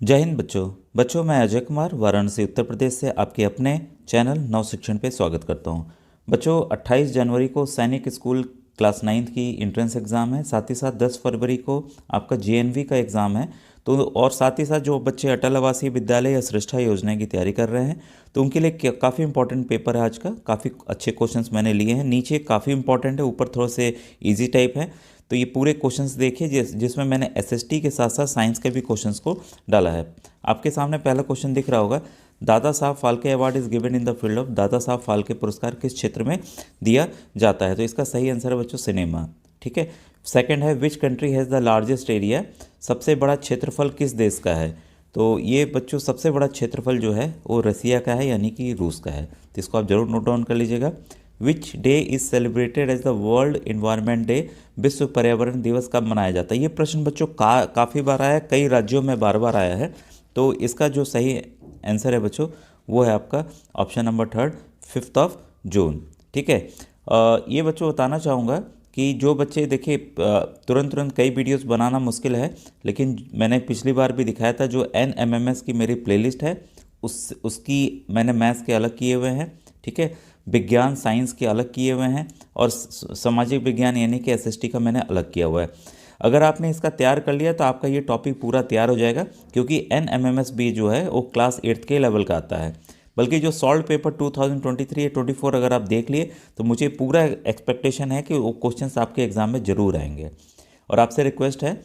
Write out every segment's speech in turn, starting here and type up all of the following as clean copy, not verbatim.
जय हिंद बच्चों मैं अजय कुमार वाराणसी उत्तर प्रदेश से आपके अपने चैनल नव शिक्षण पे स्वागत करता हूँ। बच्चों 28 जनवरी को सैनिक स्कूल क्लास 9th की एंट्रेंस एग्ज़ाम है। साथ ही साथ 10 फरवरी को आपका जेएनवी का एग्ज़ाम है। तो और साथ ही साथ जो बच्चे अटल आवासीय विद्यालय या श्रेष्ठा योजना की तैयारी कर रहे हैं तो उनके लिए काफ़ी इंपॉर्टेंट पेपर है आज का। काफ़ी अच्छे क्वेश्चंस मैंने लिए हैं। नीचे काफ़ी इंपॉर्टेंट है, ऊपर थोड़े से ईजी टाइप है। तो ये पूरे क्वेश्चंस देखिए जिसमें मैंने एसएसटी के साथ साथ साइंस के भी क्वेश्चंस को डाला है। आपके सामने पहला क्वेश्चन दिख रहा होगा, Dada Saheb Phalke award is given in the field of. Dada Saheb Phalke पुरस्कार किस क्षेत्र में दिया जाता है? तो इसका सही आंसर है बच्चों सिनेमा। ठीक है। सेकंड है, which country has the largest area. सबसे बड़ा क्षेत्रफल किस देश का है? तो ये बच्चों सबसे बड़ा क्षेत्रफल जो है वो रसिया का है, यानी कि रूस का है। तो इसको आप जरूर नोट डाउन कर लीजिएगा। Which day is celebrated as the world environment day. विश्व पर्यावरण दिवस कब मनाया जाता है? ये प्रश्न बच्चों काफ़ी बार आया है, कई राज्यों में बार बार आया है। तो इसका जो सही आंसर है बच्चों वो है आपका ऑप्शन नंबर थर्ड, 5 जून। ठीक है। ये बच्चों बताना चाहूँगा कि जो बच्चे देखिए तुरंत तुरंत कई वीडियोस बनाना मुश्किल है, लेकिन मैंने पिछली बार भी दिखाया था जो NMMS की मेरी प्लेलिस्ट है उसकी मैंने मैथ्स के अलग किए हुए हैं। ठीक है। विज्ञान साइंस के अलग किए हुए हैं और सामाजिक विज्ञान यानी कि SST का मैंने अलग किया हुआ है। अगर आपने इसका तैयार कर लिया तो आपका ये टॉपिक पूरा तैयार हो जाएगा, क्योंकि NMMS भी जो है वो क्लास 8th के लेवल का आता है। बल्कि जो सॉल्व पेपर 2023 या 24 अगर आप देख लिए तो मुझे पूरा एक्सपेक्टेशन है कि वो क्वेश्चंस आपके एग्ज़ाम में ज़रूर आएंगे। और आपसे रिक्वेस्ट है,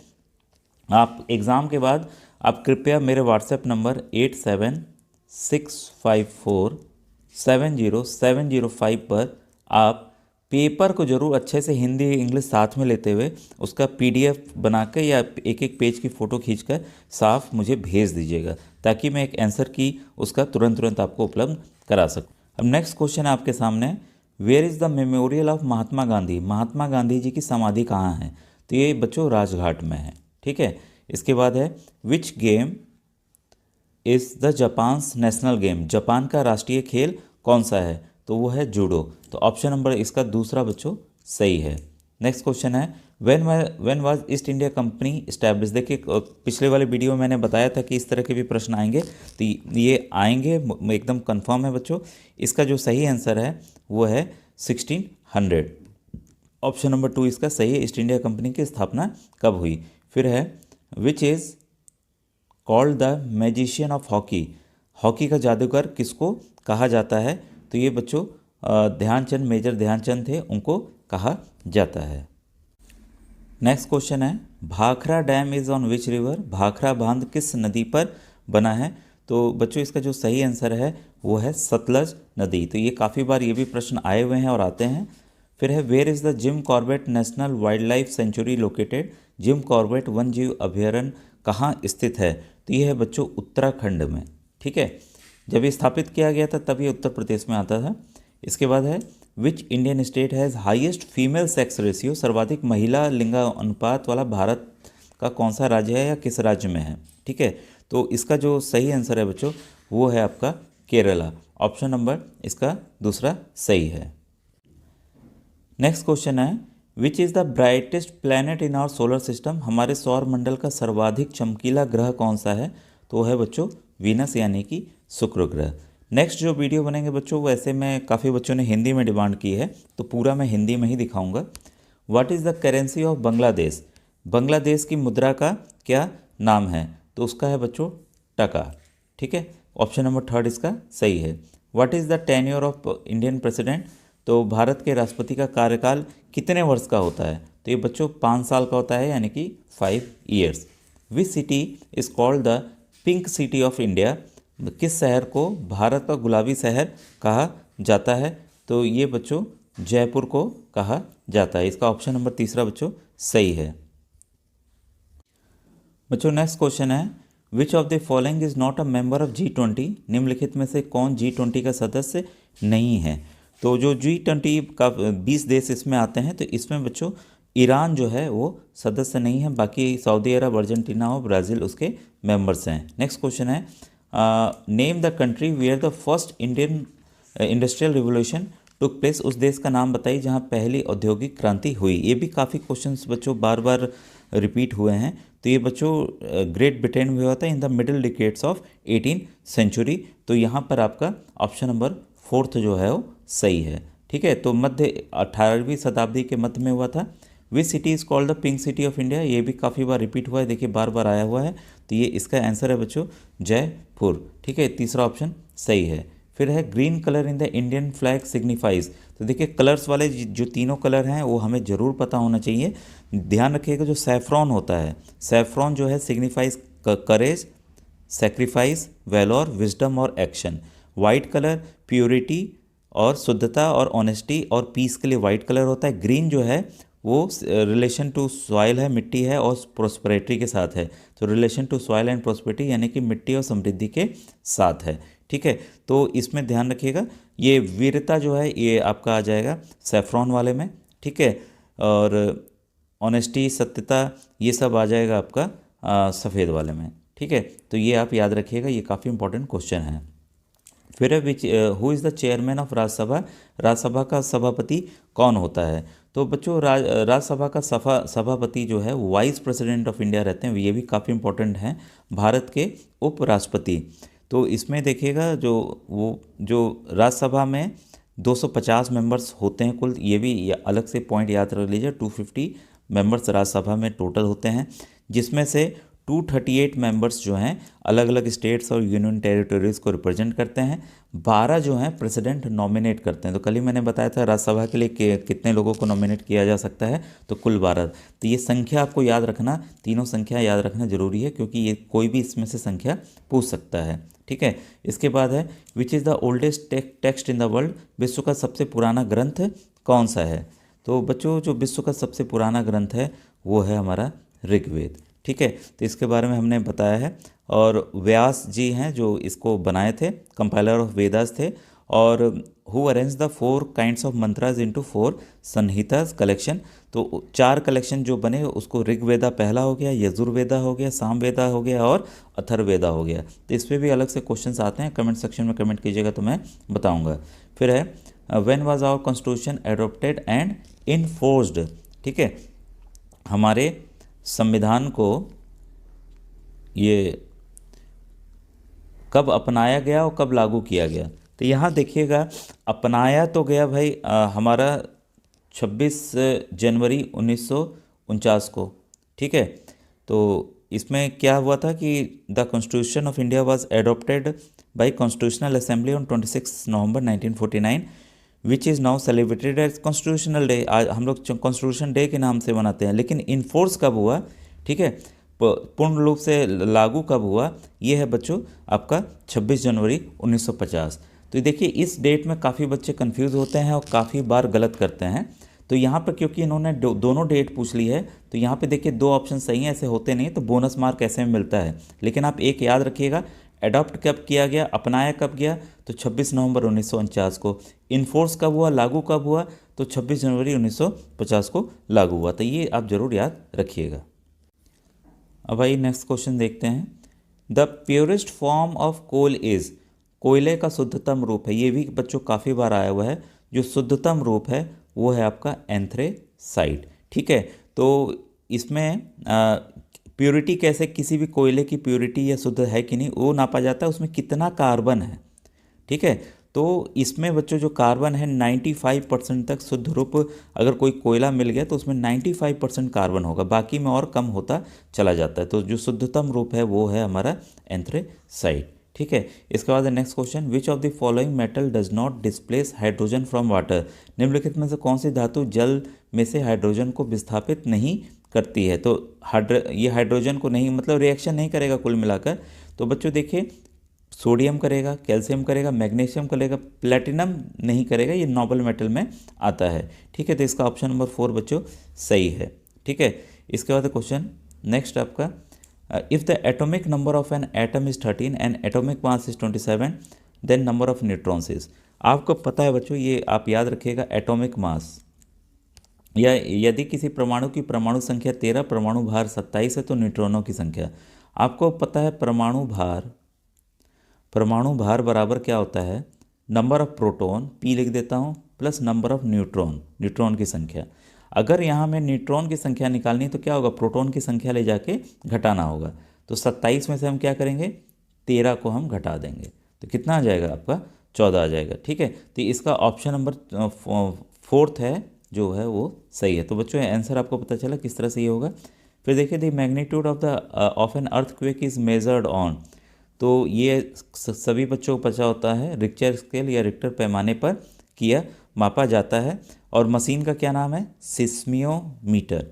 आप एग्ज़ाम के बाद आप कृपया मेरे व्हाट्सएप नंबर 8765470705 पर आप पेपर को ज़रूर अच्छे से हिंदी इंग्लिश साथ में लेते हुए उसका PDF बना के या एक एक पेज की फ़ोटो खींचकर साफ मुझे भेज दीजिएगा, ताकि मैं एक आंसर की उसका तुरंत तुरंत आपको उपलब्ध करा सकूं। अब नेक्स्ट क्वेश्चन है आपके सामने, where is the memorial of Mahatma Gandhi. Mahatma Gandhi ji की समाधि कहाँ है? तो ये बच्चों राजघाट में है। ठीक है। इसके बाद है, which game is the Japan's national game. Japan का राष्ट्रीय खेल कौन सा है? तो वो है जूडो। तो ऑप्शन नंबर इसका दूसरा बच्चों सही है। नेक्स्ट क्वेश्चन है, when was east India company establish. देखिए पिछले वाले वीडियो में मैंने बताया था कि इस तरह के भी प्रश्न आएंगे, तो ये आएंगे एकदम कंफर्म है बच्चों। इसका जो सही आंसर है वो है 1600। ऑप्शन नंबर 2 इसका सही है। ईस्ट इंडिया कंपनी की स्थापना कब हुई? फिर है, which is called the magician of hockey. Hockey का जादूगर किसको कहा जाता है? तो ये बच्चों ध्यानचंद, मेजर ध्यानचंद थे, उनको कहा जाता है। नेक्स्ट क्वेश्चन है, Bhakra dam is on which river. Bhakra बांध किस नदी पर बना है? तो बच्चों इसका जो सही आंसर है वो है सतलज नदी। तो ये काफ़ी बार ये भी प्रश्न आए हुए हैं और आते हैं। फिर है, where is the Jim Corbett national wildlife sanctuary located. Jim Corbett वन जीव अभयारण्य कहाँ स्थित है? तो ये है बच्चों उत्तराखंड में। ठीक है। जब ये स्थापित किया गया था तब ये उत्तर प्रदेश में आता था। इसके बाद है, which Indian state has highest female sex ratio. सर्वाधिक महिला लिंगा अनुपात वाला भारत का कौन सा राज्य है या किस राज्य में है? ठीक है। तो इसका जो सही आंसर है बच्चों वो है आपका केरला। ऑप्शन नंबर इसका दूसरा सही है। नेक्स्ट क्वेश्चन है, which is the brightest planet in our solar system. हमारे सौर मंडल का सर्वाधिक चमकीला ग्रह कौन सा है? तो वो है बच्चों वीनस, यानी कि शुक्र ग्रह। नेक्स्ट जो वीडियो बनेंगे बच्चों वो ऐसे में काफ़ी बच्चों ने हिंदी में डिमांड की है, तो पूरा मैं हिंदी में ही दिखाऊंगा। What is the currency of Bangladesh. Bangladesh की मुद्रा का क्या नाम है? तो उसका है बच्चों टका। ठीक है। ऑप्शन नंबर थर्ड इसका सही है। What is the tenure of Indian president. तो भारत के राष्ट्रपति का कार्यकाल कितने वर्ष का होता है? तो ये बच्चों 5 साल का होता है, यानी कि 5 years. Which city is called the pink city of India. किस शहर को भारत का गुलाबी शहर कहा जाता है? तो ये बच्चों जयपुर को कहा जाता है। इसका ऑप्शन नंबर तीसरा बच्चों सही है। बच्चों नेक्स्ट क्वेश्चन है, which of the following is not a member of G20। निम्नलिखित में से कौन G20 का सदस्य नहीं है? तो जो G20 का 20 देश इसमें आते हैं, तो इसमें बच्चों ईरान जो है वो सदस्य नहीं है, बाकी सऊदी अरब, अर्जेंटीना और ब्राज़ील उसके मेंबर्स हैं। नेक्स्ट क्वेश्चन है, name the country where the first Indian industrial revolution took place. उस देश का नाम बताइए जहाँ पहली औद्योगिक क्रांति हुई। ये भी काफ़ी क्वेश्चंस बच्चों बार बार रिपीट हुए हैं, तो ये बच्चों ग्रेट ब्रिटेन में हुआ था in the middle decades of 18 century. तो यहाँ पर आपका ऑप्शन नंबर 4 जो है वो सही है। ठीक है, तो मध्य 18वीं शताब्दी के मध्य में हुआ था। Which city is called the pink city of India, ये भी काफ़ी बार रिपीट हुआ है, देखिए बार बार आया हुआ है। तो ये इसका आंसर है बच्चों जयपुर। ठीक है, तीसरा ऑप्शन सही है। फिर है green colour in the Indian flag signifies. तो देखिए कलर्स वाले जो तीनों कलर हैं वो हमें ज़रूर पता होना चाहिए। ध्यान रखिएगा, जो सैफ्रॉन होता है, सैफ्रॉन जो है सिग्निफाइज करेज, सेक्रीफाइस, वैलोर, विजडम और एक्शन। वाइट कलर प्योरिटी और शुद्धता और ऑनेस्टी और पीस के लिए वाइट कलर होता है। ग्रीन जो है वो रिलेशन टू सॉइल है, मिट्टी है और प्रोस्पेरिटी के साथ है। तो relation to soil and prosperity यानी कि मिट्टी और समृद्धि के साथ है। ठीक है, तो इसमें ध्यान रखिएगा, ये वीरता जो है ये आपका आ जाएगा सैफ्रॉन वाले में। ठीक है, और ऑनेस्टी, सत्यता, ये सब आ जाएगा आपका सफ़ेद वाले में। ठीक है, तो ये आप याद रखिएगा, ये काफ़ी इंपॉर्टेंट क्वेश्चन है। फिर है which who is the chairman of Rajya Sabha, Rajya Sabha का सभापति कौन होता है। तो बच्चों राज्यसभा का सभापति जो है वाइस प्रेसिडेंट ऑफ इंडिया रहते हैं, ये भी काफ़ी इंपॉर्टेंट हैं, भारत के उपराष्ट्रपति। तो इसमें देखिएगा जो राज्यसभा में 250 मेंबर्स होते हैं कुल, ये भी अलग से पॉइंट याद रख लीजिए। 250 मेंबर्स राज्यसभा में टोटल होते हैं, जिसमें से 238 मेंबर्स जो हैं अलग अलग स्टेट्स और यूनियन टेरिटरीज़ को रिप्रेजेंट करते हैं। 12 जो हैं प्रेसिडेंट नॉमिनेट करते हैं। तो कल ही मैंने बताया था राज्यसभा के लिए कितने लोगों को नॉमिनेट किया जा सकता है, तो कुल 12। तो ये संख्या आपको याद रखना, तीनों संख्या याद रखना जरूरी है, क्योंकि ये कोई भी इसमें से संख्या पूछ सकता है। ठीक है, इसके बाद है which is the oldest text in the world, विश्व का सबसे पुराना ग्रंथ कौन सा है। तो बच्चों जो विश्व का सबसे पुराना ग्रंथ है वो है हमारा ऋग्वेद। ठीक है, तो इसके बारे में हमने बताया है। और व्यास जी हैं जो इसको बनाए थे, कंपाइलर ऑफ वेदास थे। और who arrange the 4 kinds of mantras into 4 Samhitas collection. तो 4 कलेक्शन जो बने उसको ऋग्वेदा पहला हो गया, यजुर्वेदा हो गया, सामवेदा हो गया और अथर्ववेदा हो गया। तो इस पर भी अलग से क्वेश्चंस आते हैं, कमेंट सेक्शन में कमेंट कीजिएगा तो मैं बताऊँगा। फिर है when was our constitution adopted and enforced. ठीक है, हमारे संविधान को ये कब अपनाया गया और कब लागू किया गया। तो यहाँ देखिएगा, अपनाया तो गया भाई हमारा 26 जनवरी 1949 को। ठीक है, तो इसमें क्या हुआ था कि the constitution of India was adopted by constitutional assembly on 26 November 1949 which is now celebrated as constitutional day. आज हम लोग कॉन्स्टिट्यूशन डे के नाम से मनाते हैं, लेकिन इन्फोर्स कब हुआ, ठीक है, पूर्ण रूप से लागू कब हुआ, ये है बच्चों आपका 26 जनवरी 1950। तो देखिए इस डेट में काफ़ी बच्चे कंफ्यूज होते हैं और काफ़ी बार गलत करते हैं। तो यहाँ पर क्योंकि इन्होंने दोनों डेट पूछ ली है, तो यहाँ पे देखिए 2 ऑप्शन सही हैं, ऐसे होते नहीं तो बोनस मार्क ऐसे में मिलता है। लेकिन आप एक याद रखिएगा, एडॉप्ट कब किया गया, अपनाया कब गया, तो 26 नवंबर 1949 को। इन्फोर्स कब हुआ, लागू कब हुआ, तो 26 जनवरी 1950 को लागू हुआ। तो ये आप ज़रूर याद रखिएगा। अब भाई नेक्स्ट क्वेश्चन देखते हैं। The purest form of coal is, कोयले का शुद्धतम रूप है, ये भी बच्चों काफ़ी बार आया हुआ है। जो शुद्धतम रूप है वो है आपका एंथ्रेसाइट। ठीक है, तो इसमें प्योरिटी कैसे, किसी भी कोयले की प्योरिटी या शुद्ध है कि नहीं वो नापा जाता है, उसमें कितना कार्बन है। ठीक है, तो इसमें बच्चों जो कार्बन है 95% तक शुद्ध रूप, अगर कोई कोयला मिल गया तो उसमें 95% कार्बन होगा, बाकी में और कम होता चला जाता है। तो जो शुद्धतम रूप है वो है हमारा एंथ्रेसाइट। ठीक है, इसके बाद next question, which of the following metal does not displace hydrogen from water. निम्नलिखित में से कौन सी धातु जल में से हाइड्रोजन को विस्थापित नहीं करती है। तो ये हाइड्रोजन को नहीं, मतलब रिएक्शन नहीं करेगा कुल मिलाकर। तो बच्चों देखिए, सोडियम करेगा, कैल्शियम करेगा, मैग्नीशियम करेगा, प्लेटिनम नहीं करेगा, ये नोबल मेटल में आता है। ठीक है, तो इसका ऑप्शन नंबर 4 बच्चों सही है। ठीक है, इसके बाद क्वेश्चन नेक्स्ट आपका, if the atomic number of an atom is 13 and atomic mass is 27 then number of neutrons is. आपको पता है बच्चों, ये आप याद रखिएगा, एटॉमिक मास या यदि किसी परमाणु की परमाणु संख्या 13, परमाणु भार 27 है तो न्यूट्रॉनों की संख्या। आपको पता है परमाणु भार बराबर क्या होता है, नंबर ऑफ प्रोटॉन P लिख देता हूँ प्लस नंबर ऑफ न्यूट्रॉन की संख्या। अगर यहाँ में न्यूट्रॉन की संख्या निकालनी है तो क्या होगा, प्रोटॉन की संख्या ले जाके घटाना होगा। तो 27 में से हम क्या करेंगे, 13 को हम घटा देंगे, तो कितना आ जाएगा आपका, 14 आ जाएगा। ठीक है, तो इसका ऑप्शन नंबर फोर्थ है जो है वो सही है। तो बच्चों आंसर आपको पता चला किस तरह से ये होगा। फिर देखिए, the magnitude of an earthquake is measured on, तो ये सभी बच्चों को पता होता है, रिक्टर स्केल या रिक्टर पैमाने पर किया मापा जाता है। और मशीन का क्या नाम है, सिस्मियोमीटर।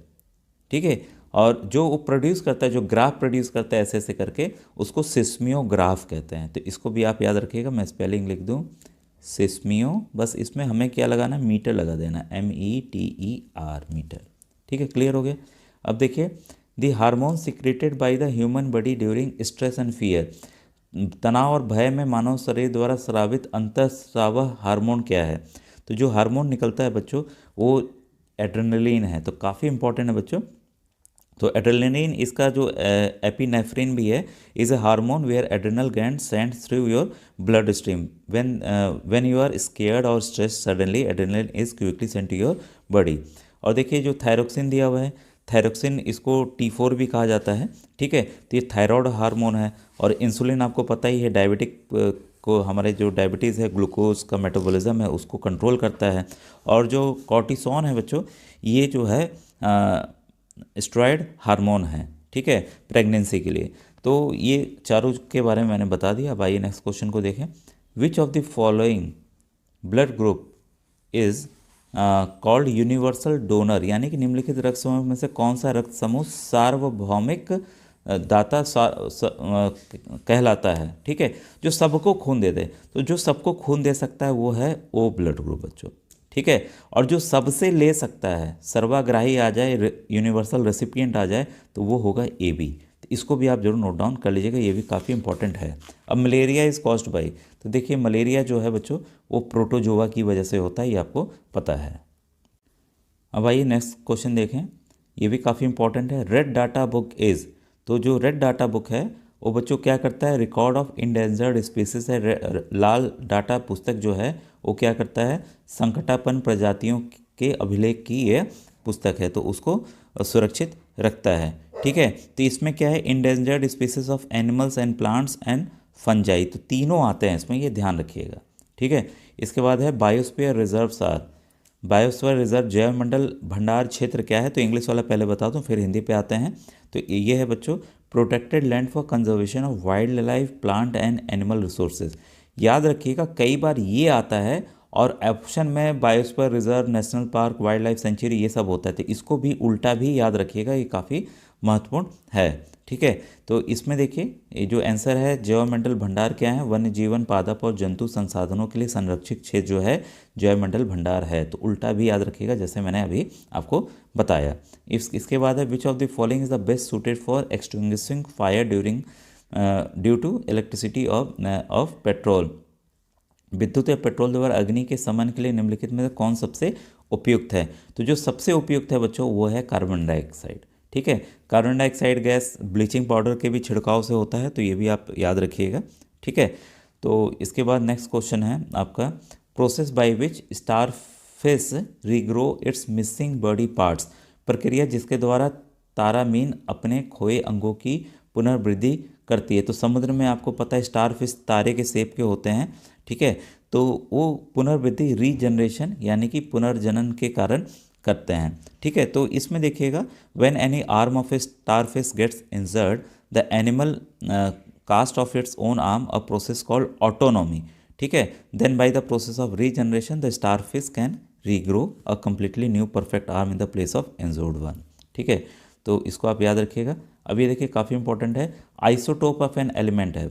ठीक है, और जो वो प्रोड्यूस करता है, जो ग्राफ प्रोड्यूस करता है ऐसे ऐसे करके, उसको सिस्मियोग्राफ कहते हैं। तो इसको भी आप याद रखिएगा, मैं स्पेलिंग लिख दूँ सिस्मियो, बस इसमें हमें क्या लगाना, मीटर लगा देना, METER, मीटर। ठीक है, क्लियर हो गया। अब देखिए, the hormone secreted by the human body during stress and fear, तनाव और भय में मानव शरीर द्वारा स्रावित अंतःस्राव हार्मोन क्या है। तो जो हार्मोन निकलता है बच्चों वो एड्रेनलिन है, तो काफ़ी इंपॉर्टेंट है बच्चों। तो एड्रेनलिन इसका जो एपिनेफ्रिन भी है, is a hormone where adrenal gland sends through your bloodstream when you are scared और stress, suddenly adrenaline is quickly sent to your body. और देखिए जो थायरोक्सिन दिया हुआ है, थायरोक्सिन इसको T4 भी कहा जाता है। ठीक है, तो ये थायराइड हार्मोन है। और इंसुलिन आपको पता ही है, डायबिटिक को, हमारे जो डायबिटीज़ है, ग्लूकोज का मेटाबॉलिज्म है उसको कंट्रोल करता है। और जो कॉर्टिसोन है बच्चों, ये जो है स्टेरॉयड हार्मोन है। ठीक है, प्रेगनेंसी के लिए। तो ये चारों के बारे में मैंने बता दिया। अब आइए नेक्स्ट क्वेश्चन को देखें। विच of the following blood group is called universal donor, यानी कि निम्नलिखित रक्त समूह में से कौन सा रक्त समूह सार्वभौमिक दाता कहलाता है। ठीक है, जो सबको खून दे दे। तो जो सबको खून दे सकता है वो है O ब्लड ग्रुप बच्चों। ठीक है, और जो सबसे ले सकता है, सर्वाग्राही आ जाए, यूनिवर्सल रेसिपिएंट आ जाए, तो वो होगा AB। तो इसको भी आप जरूर नोट डाउन कर लीजिएगा, ये भी काफ़ी इंपॉर्टेंट है। अब मलेरिया इज़ कॉज्ड बाय, तो देखिए मलेरिया जो है बच्चों वो प्रोटोजोआ की वजह से होता है, ये आपको पता है। अब आइए नेक्स्ट क्वेश्चन देखें, ये भी काफ़ी इंपॉर्टेंट है। रेड डाटा बुक इज़, तो जो रेड डाटा बुक है वो बच्चों क्या करता है, रिकॉर्ड ऑफ इंडेंजर्ड स्पीसीज है। लाल डाटा पुस्तक जो है वो क्या करता है, संकटापन्न प्रजातियों के अभिलेख की ये पुस्तक है, तो उसको सुरक्षित रखता है। ठीक है, तो इसमें क्या है, endangered species of animals and plants and fungi, तो तीनों आते हैं इसमें, ये ध्यान रखिएगा। ठीक है, इसके बाद है biosphere reserves are, biosphere reserve जैवमंडल भंडार क्षेत्र क्या है, तो इंग्लिश वाला पहले बता दूं फिर हिंदी पे आते हैं। तो ये है बच्चों, protected land for conservation of wild life, plant and animal resources. याद रखिएगा कई बार ये आता है और ऑप्शन में biosphere reserve, national park, wild life sanctuary ये सब होता है, तो इसको भी उल्टा भी याद रखिएगा, ये काफ़ी महत्वपूर्ण है। ठीक है, तो इसमें देखिए ये जो आंसर है, जैवमंडल भंडार क्या है, वन्य जीवन, पादप और जंतु संसाधनों के लिए संरक्षित क्षेत्र जो है जैवमंडल भंडार है। तो उल्टा भी याद रखिएगा जैसे मैंने अभी आपको बताया। इसके बाद है, which of the following is the best suited for extinguishing fire due to electricity of petrol, विद्युत या पेट्रोल द्वारा अग्नि के शमन के लिए निम्नलिखित में से कौन सबसे उपयुक्त है। तो जो सबसे उपयुक्त है बच्चों वो है कार्बन डाइऑक्साइड। ठीक है, carbon dioxide gas bleaching powder के भी छिड़काव से होता है, तो ये भी आप याद रखिएगा। ठीक है, तो इसके बाद नेक्स्ट क्वेश्चन है आपका, process by which starfish regrow it's missing body parts, प्रक्रिया जिसके द्वारा तारामीन अपने खोए अंगों की पुनर्वृद्धि करती है। तो समुद्र में आपको पता है स्टारफिश तारे के शेप के होते हैं। ठीक है, तो वो पुनर्वृद्धि रीजनरेशन यानी कि पुनर्जनन के कारण करते हैं। ठीक है, तो इसमें देखिएगा, when any arm of a starfish gets injured the animal cast off its own arm, a process called autonomy. ठीक है, then by the process of regeneration the starfish can regrow a completely new perfect arm in the place of injured one. ठीक है, तो इसको आप याद रखिएगा। अब ये देखिए काफ़ी इंपॉर्टेंट है, आइसोटोप ऑफ एन एलिमेंट है।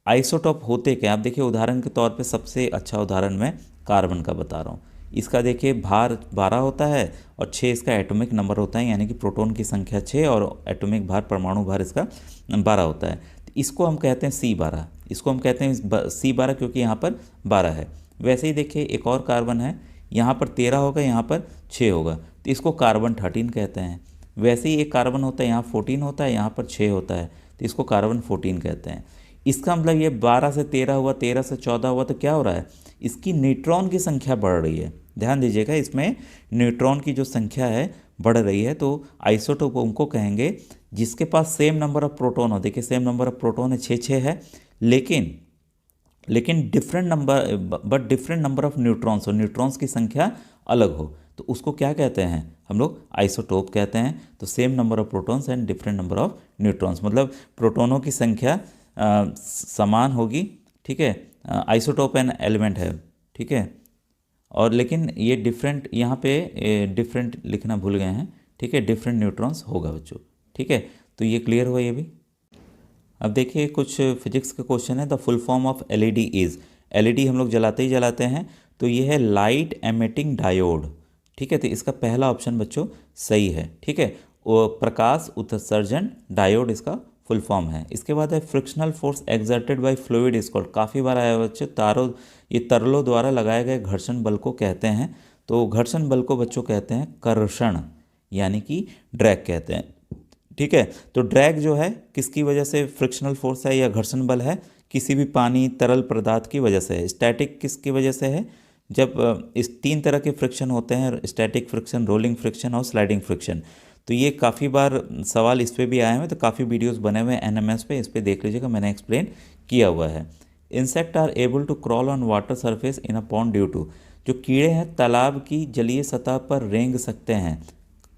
आइसोटोप होते क्या, आप देखिए उदाहरण के तौर पे सबसे अच्छा उदाहरण मैं कार्बन का बता रहा हूँ। इसका देखिए भार 12 होता है और 6 इसका एटॉमिक नंबर होता है, यानी कि प्रोटॉन की संख्या 6 और एटॉमिक भार, परमाणु भार इसका 12 होता है। तो इसको हम कहते हैं C12, इसको हम कहते हैं C12 क्योंकि यहाँ पर 12 है। वैसे ही देखिए एक और कार्बन है, यहाँ पर 13 होगा, यहाँ पर 6 होगा, तो इसको कार्बन 13 कहते हैं। वैसे ही एक कार्बन होता है, यहाँ 14 होता है, यहाँ पर 6 होता है, तो इसको कार्बन 14 कहते हैं। इसका मतलब ये 12 से 13 हुआ, 13 से 14 हुआ, तो क्या हो रहा है, इसकी न्यूट्रॉन की संख्या बढ़ रही है। ध्यान दीजिएगा, इसमें न्यूट्रॉन की जो संख्या है बढ़ रही है। तो आइसोटोप उनको कहेंगे जिसके पास सेम नंबर ऑफ प्रोटॉन हो। देखिए सेम नंबर ऑफ प्रोटॉन है, 6 है, लेकिन डिफरेंट नंबर ऑफ न्यूट्रॉन्स हो, न्यूट्रॉन्स की संख्या अलग हो, तो उसको क्या कहते हैं हम लोग, आइसोटोप कहते हैं। तो same number of protons and different number of neutrons, मतलब प्रोटॉनों की संख्या समान होगी, ठीक है, आइसोटोप एन एलिमेंट है, ठीक है, और लेकिन ये डिफरेंट, यहाँ पे डिफरेंट लिखना भूल गए हैं, ठीक है, डिफरेंट न्यूट्रॉन्स होगा बच्चों, ठीक है। तो ये क्लियर हुआ ये भी। अब देखिए कुछ फिजिक्स के क्वेश्चन है। The full form of LED is, LED हम लोग जलाते ही जलाते हैं, तो ये है लाइट एमिटिंग डायोड, ठीक है। तो इसका पहला ऑप्शन बच्चों सही है, ठीक है, वो प्रकाश उत्सर्जन डायोड इसका फुल फॉर्म है। इसके बाद है frictional force exerted by fluid is called, काफ़ी बार आया बच्चों, ये तरलों द्वारा लगाए गए घर्षण बल को कहते हैं। तो घर्षण बल को बच्चों कहते हैं कर्षण, यानी कि ड्रैग कहते हैं, ठीक है। तो ड्रैग जो है किसकी वजह से फ्रिक्शनल फोर्स है या घर्षण बल है, किसी भी पानी तरल पदार्थ की वजह से है। स्टैटिक किसकी वजह से है, जब इस 3 तरह के फ्रिक्शन होते हैं, स्टैटिक फ्रिक्शन, रोलिंग फ्रिक्शन और स्लाइडिंग फ्रिक्शन। तो ये काफ़ी बार सवाल इस पे भी आए हैं, तो काफ़ी वीडियोस बने हुए हैं एनएमएस पे, इस पे देख लीजिएगा, मैंने एक्सप्लेन किया हुआ है। Insect are able to crawl on water surface in a pond due to, जो कीड़े हैं तालाब की जलीय सतह पर रेंग सकते हैं।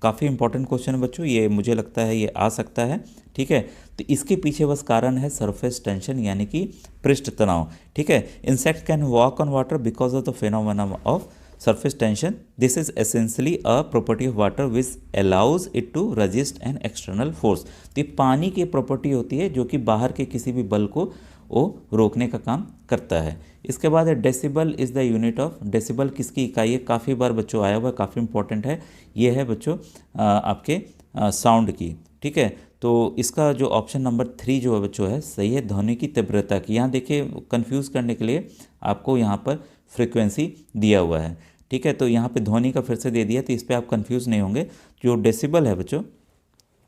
काफ़ी इंपॉर्टेंट क्वेश्चन है बच्चों, ये मुझे लगता है ये आ सकता है, ठीक है। तो इसके पीछे बस कारण है सरफेस टेंशन, यानी कि पृष्ठ तनाव, ठीक है। Insect can walk on water because of the phenomena of surface tension. This is essentially a property of water which allows it to resist an external force. तो ये पानी की प्रॉपर्टी होती है जो कि बाहर के किसी भी बल को वो रोकने का काम करता है। इसके बाद है decibel is the unit of, decibel किसकी इकाई है, काफ़ी बार बच्चों आया हुआ है, काफ़ी इंपॉर्टेंट है। ये है बच्चों आपके साउंड की, ठीक है। तो इसका जो ऑप्शन नंबर 3 जो है बच्चों है सही है, ध्वनि की तीव्रता की। यहाँ देखिए कंफ्यूज करने के लिए आपको यहाँ पर फ्रीक्वेंसी दिया हुआ है, ठीक है। तो यहाँ पे ध्वनि का फिर से दे दिया, तो इस पर आप कंफ्यूज नहीं होंगे। जो डेसिबल है बच्चों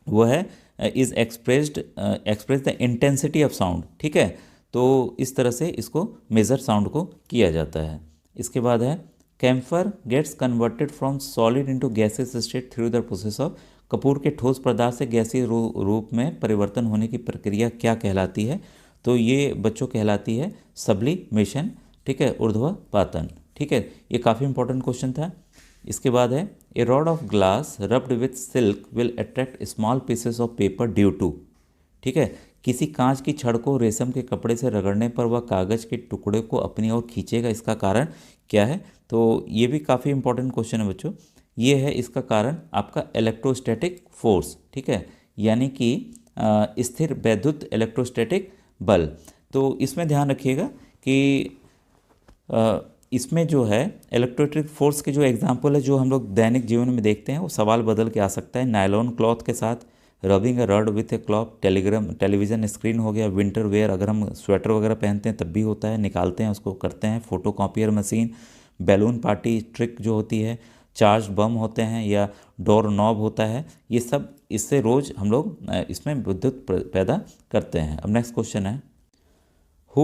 वो है is express the intensity of sound, ठीक है। तो इस तरह से इसको मेज़र साउंड को किया जाता है। इसके बाद है camphor gets converted from solid into gases state through the process of, कपूर के ठोस पदार्थ से गैसीय रूप में परिवर्तन होने की प्रक्रिया क्या कहलाती है, तो ये बच्चों कहलाती है सब्लिमेशन, ठीक है, ऊर्ध्वपातन, ठीक है। ये काफ़ी इंपॉर्टेंट क्वेश्चन था। इसके बाद है a rod of glass rubbed with silk will attract small pieces of paper due to, ठीक है, किसी कांच की छड़ को रेशम के कपड़े से रगड़ने पर वह कागज़ के टुकड़े को अपनी ओर खींचेगा, इसका कारण क्या है। तो ये भी काफ़ी इंपॉर्टेंट क्वेश्चन है बच्चों। ये है इसका कारण आपका इलेक्ट्रोस्टैटिक फोर्स, ठीक है, यानी कि स्थिर वैद्युत इलेक्ट्रोस्टैटिक बल। तो इसमें ध्यान रखिएगा कि इसमें जो है इलेक्ट्रोस्टैटिक फोर्स के जो एग्जांपल है जो हम लोग दैनिक जीवन में देखते हैं, वो सवाल बदल के आ सकता है। नायलॉन क्लॉथ के साथ, rubbing a rod with a cloth, television screen हो गया, विंटर वेयर, अगर हम स्वेटर वगैरह पहनते हैं तब भी होता है, निकालते हैं उसको करते हैं, photo copier machine, balloon party trick जो होती है, चार्ज बम होते हैं या डोर नॉब होता है, ये सब इससे रोज़ हम लोग इसमें विद्युत पैदा करते हैं। अब नेक्स्ट क्वेश्चन है, हु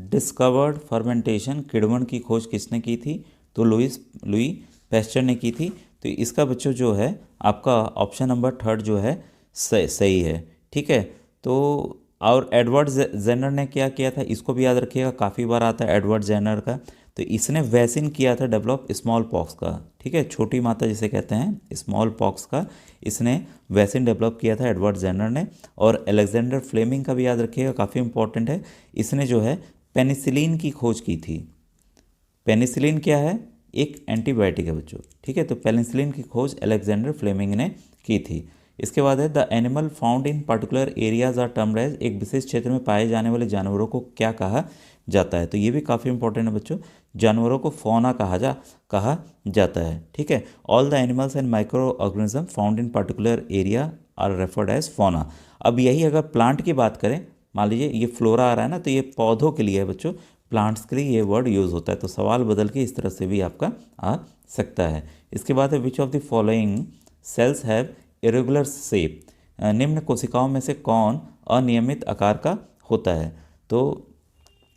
डिस्कवर्ड फर्मेंटेशन, किण्वन की खोज किसने की थी, तो लुई पैस्चर ने की थी। तो इसका बच्चों जो है आपका ऑप्शन नंबर 3 जो है सही है, ठीक है। तो और एडवर्ड जेनर ने क्या किया था, इसको भी याद रखिएगा, काफ़ी बार आता है एडवर्ड जेनर का। तो इसने वैक्सीन किया था डेवलप स्मॉल पॉक्स का, ठीक है, छोटी माता जिसे कहते हैं स्मॉल पॉक्स का, इसने वैक्सीन डेवलप किया था एडवर्ड जेनर ने। और अलेक्जेंडर फ्लेमिंग का भी याद रखिएगा, काफ़ी इंपॉर्टेंट है, इसने जो है पेनिसिलिन की खोज की थी। पेनिसिलिन क्या है, एक एंटीबायोटिक है बच्चों, ठीक है। तो पेनिसिलिन की खोज अलेक्जेंडर फ्लेमिंग ने की थी। इसके बाद है the animal found in particular areas are termed as, एक विशेष क्षेत्र में पाए जाने वाले जानवरों को क्या कहा जाता है। तो ये भी काफ़ी इंपॉर्टेंट है बच्चों, जानवरों को फौना कहा जाता है, ठीक है। All the animals and microorganism found in particular area are referred as fauna. अब यही अगर प्लांट की बात करें, मान लीजिए ये फ्लोरा आ रहा है ना, तो ये पौधों के लिए है बच्चों, प्लांट्स के लिए ये वर्ड यूज़ होता है। तो सवाल बदल के इस तरह से भी आपका आ सकता है। इसके बाद है which of the following cells have irregular shape, निम्न कोशिकाओं में से कौन अनियमित आकार का होता है। तो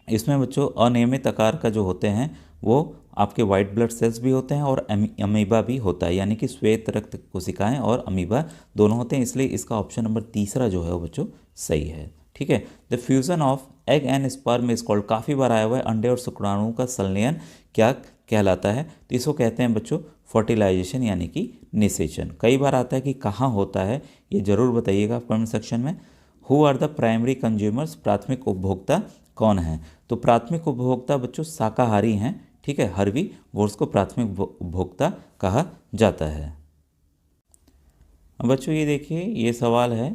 इसमें बच्चों अनियमित आकार का जो होते हैं वो आपके वाइट ब्लड सेल्स भी होते हैं और अमीबा भी होता है, यानी कि श्वेत रक्त कोशिकाएं और अमीबा दोनों होते हैं, इसलिए इसका ऑप्शन नंबर तीसरा जो है वो बच्चों सही है। ठीक है। The fusion of egg and sperm is called, काफ़ी बार आया हुआ है, अंडे और शुक्राणुओं का संलयन क्या कहलाता है? तो इसको कहते हैं बच्चों फर्टिलाइजेशन यानी कि निषेचन। कई बार आता है कि कहाँ होता है, ये जरूर बताइएगा कमेंट सेक्शन में। Who are the primary consumers, प्राथमिक उपभोक्ता कौन है? तो प्राथमिक उपभोक्ता बच्चों शाकाहारी हैं। ठीक है, हर्बी वोर्स को प्राथमिक उपभोक्ता कहा जाता है। अब बच्चों ये देखिए, ये सवाल है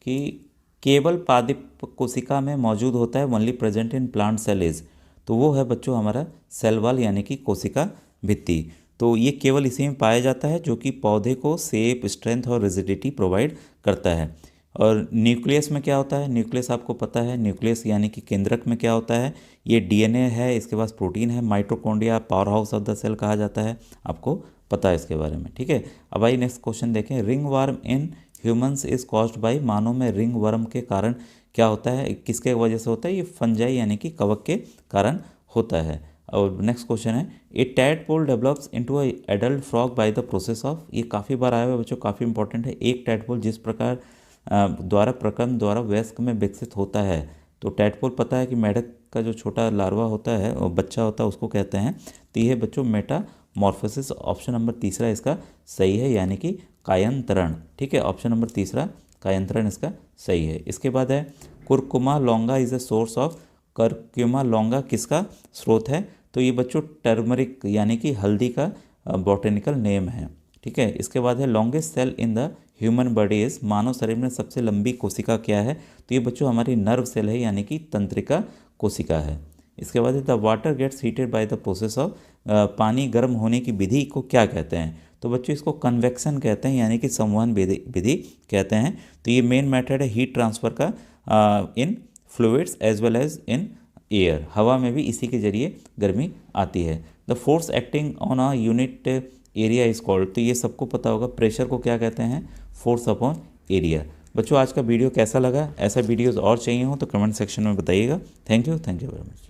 कि केवल पादप कोशिका में मौजूद होता है, only present in plant cell is, तो वो है बच्चों हमारा सेल वॉल यानी कि कोशिका भित्ति। तो ये केवल इसी में पाया जाता है जो कि पौधे को शेप, स्ट्रेंथ और रिजिडिटी प्रोवाइड करता है। और न्यूक्लियस में क्या होता है? न्यूक्लियस आपको पता है, न्यूक्लियस यानी कि केंद्रक में क्या होता है? ये डीएनए है, इसके पास प्रोटीन है, mitochondria powerhouse of the cell कहा जाता है, आपको पता है इसके बारे में। ठीक है। अब आइए नेक्स्ट क्वेश्चन देखें। Ringworm in humans is caused by, मानव में रिंग वर्म के कारण क्या होता है, किसके वजह से होता है? ये फंजाई यानी कि कवक के कारण होता है। और नेक्स्ट क्वेश्चन है, a tadpole develops into a adult frog by the process of, ये काफ़ी बार आया हुआ है बच्चों, काफ़ी इंपॉर्टेंट है। एक टैडपोल जिस प्रकार द्वारा प्रकंद द्वारा वयस्क में विकसित होता है, तो टैडपोल पता है कि मेढक का जो छोटा लार्वा होता है और बच्चा होता है उसको कहते हैं। तो ये बच्चों मेटामॉर्फोसिस, ऑप्शन नंबर तीसरा इसका सही है, यानी कि कायंतरण। ठीक है, ऑप्शन नंबर तीसरा कायंतरण इसका सही है। इसके बाद है curcuma longa is a source of, curcuma longa किसका स्रोत है? तो ये बच्चों टर्मरिक यानी कि हल्दी का बॉटेनिकल नेम है। ठीक है। इसके बाद है longest cell in the human body is, मानव शरीर में सबसे लंबी कोशिका क्या है? तो ये बच्चों हमारी नर्व सेल है यानी कि तंत्रिका कोशिका है। इसके बाद है the water gets heated by the process of, पानी गर्म होने की विधि को क्या कहते हैं? तो बच्चों इसको कन्वेक्शन कहते हैं यानी कि संवहन विधि कहते हैं। तो ये मेन मेथड है हीट ट्रांसफ़र का in fluids as well as in air, हवा में भी इसी के जरिए गर्मी आती है। The force acting on a unit area is called, तो ये सबको पता होगा, प्रेशर को क्या कहते हैं? Force upon area. बच्चों आज का वीडियो कैसा लगा? ऐसा वीडियोस और चाहिए हो तो कमेंट सेक्शन में बताइएगा। Thank you very much.